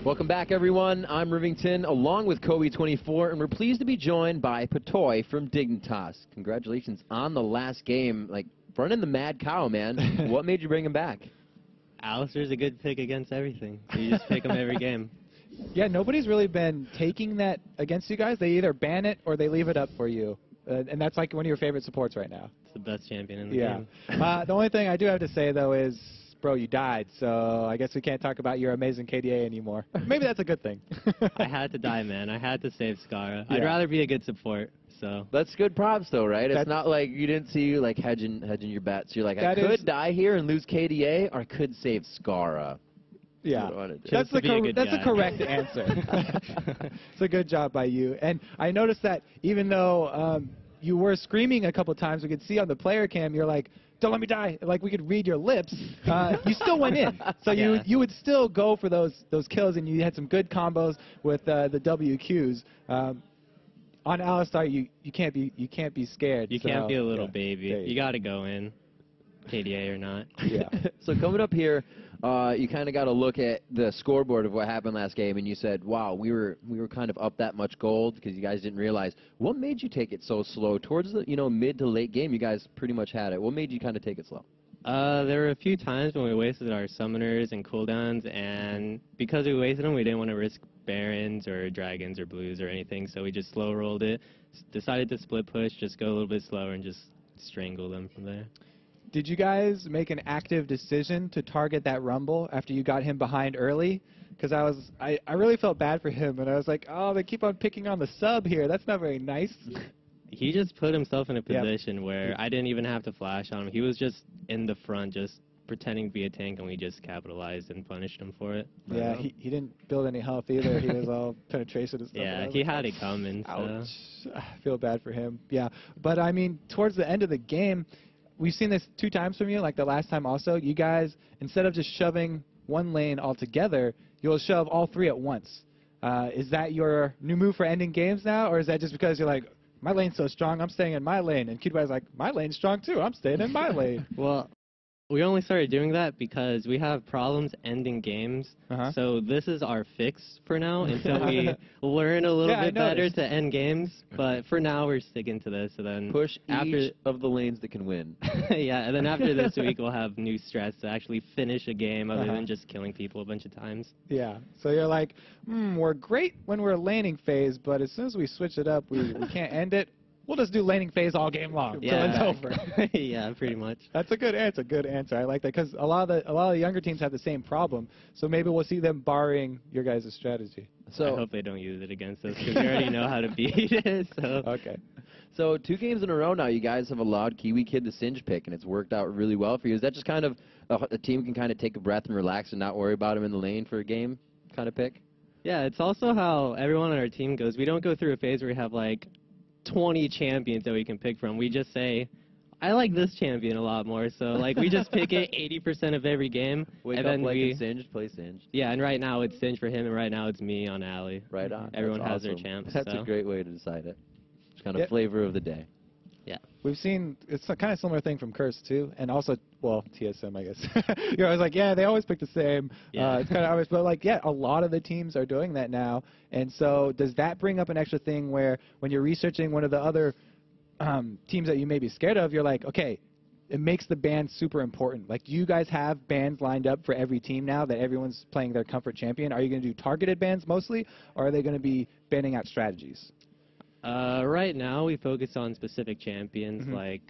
Welcome back, everyone. I'm Rivington, along with Kobe24, and we're pleased to be joined by Patoy from Dignitas. Congratulations on the last game. Like, running the mad cow, man. What made you bring him back? Alistair's a good pick against everything. You just pick him every game. Yeah, nobody's really been taking that against you guys. They either ban it or they leave it up for you. And that's like one of your favorite supports right now. It's the best champion in the game. The only thing I do have to say, though, is, bro, you died, so I guess we can't talk about your amazing KDA anymore. Maybe that's a good thing. I had to die, man. I had to save Skara. Yeah. I'd rather be a good support. So that's good props, though, right? It's not like you didn't see you like hedging your bets. You're like, I could die here and lose KDA, or I could save Skara. Yeah, that's the correct answer. It's a good job by you. And I noticed that even though you were screaming a couple times, we could see on the player cam, you're like, don't let me die. Like, we could read your lips. You still went in. So you would still go for those kills, and you had some good combos with the WQs. On Alistair, you can't be scared. You can't be a little baby. You got to go in, KDA or not. Yeah. So coming up here, you kind of got to look at the scoreboard of what happened last game, and you said, wow, we were kind of up that much gold because you guys didn't realize. What made you take it so slow? Towards the mid to late game, you guys pretty much had it. What made you kind of take it slow? There were a few times when we wasted our summoners and cooldowns, and because we wasted them, we didn't want to risk Barons or Dragons or Blues or anything, so we just slow-rolled it, decided to split push, just go a little bit slower, and just strangle them from there. Did you guys make an active decision to target that Rumble after you got him behind early? Because I really felt bad for him, and I was like, oh, they keep on picking on the sub here. That's not very nice. He just put himself in a position where I didn't even have to flash on him. He was just in the front, just pretending to be a tank, and we just capitalized and punished him for it. Yeah, he didn't build any health either. He was all penetration and stuff. Yeah, he had it coming. Ouch. So. I feel bad for him. Yeah, but I mean, towards the end of the game, we've seen this 2 times from you, like the last time also. You guys, instead of just shoving one lane altogether, you'll shove all 3 at once. Is that your new move for ending games now, or is that just because you're like, my lane's so strong, I'm staying in my lane, and Kidwai's like, my lane's strong too, I'm staying in my lane? Well, we only started doing that because we have problems ending games. So this is our fix for now until we learn a little bit better to end games. But for now, we're sticking to this. So then push each of the lanes that can win. Yeah, and then after this week, we'll have new strats to actually finish a game other than just killing people a bunch of times. Yeah, so you're like, we're great when we're laning phase, but as soon as we switch it up, we can't end it. We'll just do laning phase all game long until it's over. Yeah, pretty much. That's a good answer. Good answer. I like that because a lot of the younger teams have the same problem. So maybe we'll see them borrowing your guys' strategy. So I hope they don't use it against us because we already know how to beat it. So. Okay. So 2 games in a row now, you guys have allowed Kiwi Kid the Singe pick, and it's worked out really well for you. Is that just kind of a team can kind of take a breath and relax and not worry about him in the lane for a game kind of pick? Yeah, it's also how everyone on our team goes. We don't go through a phase where we have like 20 champions that we can pick from. We just say, I like this champion a lot more, so like we just pick it 80% of every game. Wake and up then like it's Singed, play Singed. Yeah, and right now it's Singed for him, and right now it's me on Alley. Right on. Everyone has their champs. That's a great way to decide it. It's kind of flavor of the day. Yeah. We've seen, it's a kind of similar thing from Curse, too, and also, well, TSM, I guess. You're always like, yeah, they always pick the same. Yeah. It's kind of obvious, but, like, yeah, a lot of the teams are doing that now, and so does that bring up an extra thing where when you're researching one of the other teams that you may be scared of, you're like, okay, it makes the bans super important. Like, do you guys have bans lined up for every team now that everyone's playing their comfort champion? Are you going to do targeted bans mostly, or are they going to be banning out strategies? Right now, we focus on specific champions. Like,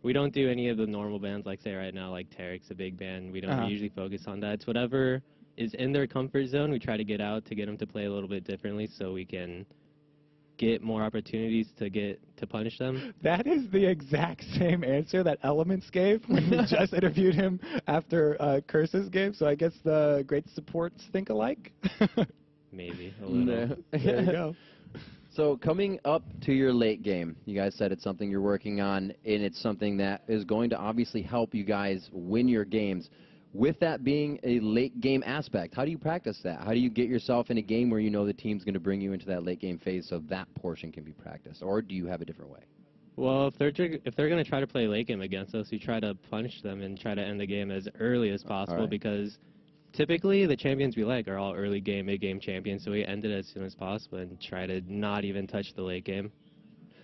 we don't do any of the normal bans. Like, say right now, like Tarek's a big ban. We don't usually focus on that. It's whatever is in their comfort zone. We try to get out to get them to play a little bit differently, so we can get more opportunities to punish them. That is the exact same answer that Elements gave when we just interviewed him after Curse's game. So I guess the great supports think alike. Maybe a little. There you go. So coming up to your late game, you guys said it's something you're working on, and it's something that is going to obviously help you guys win your games. With that being a late game aspect, how do you practice that? How do you get yourself in a game where you know the team's going to bring you into that late game phase so that portion can be practiced? Or do you have a different way? Well, if they're going to try to play late game against us, we try to punish them and try to end the game as early as possible because typically the champions we like are all early game, mid-game champions, so we end it as soon as possible and try to not even touch the late game.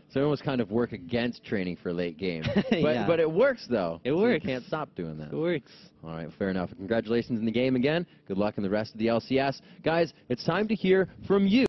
So it almost kind of work against training for late game. Yeah. But it works, though. It works. You can't stop doing that. It works. All right, fair enough. Congratulations in the game again. Good luck in the rest of the LCS. Guys, it's time to hear from you.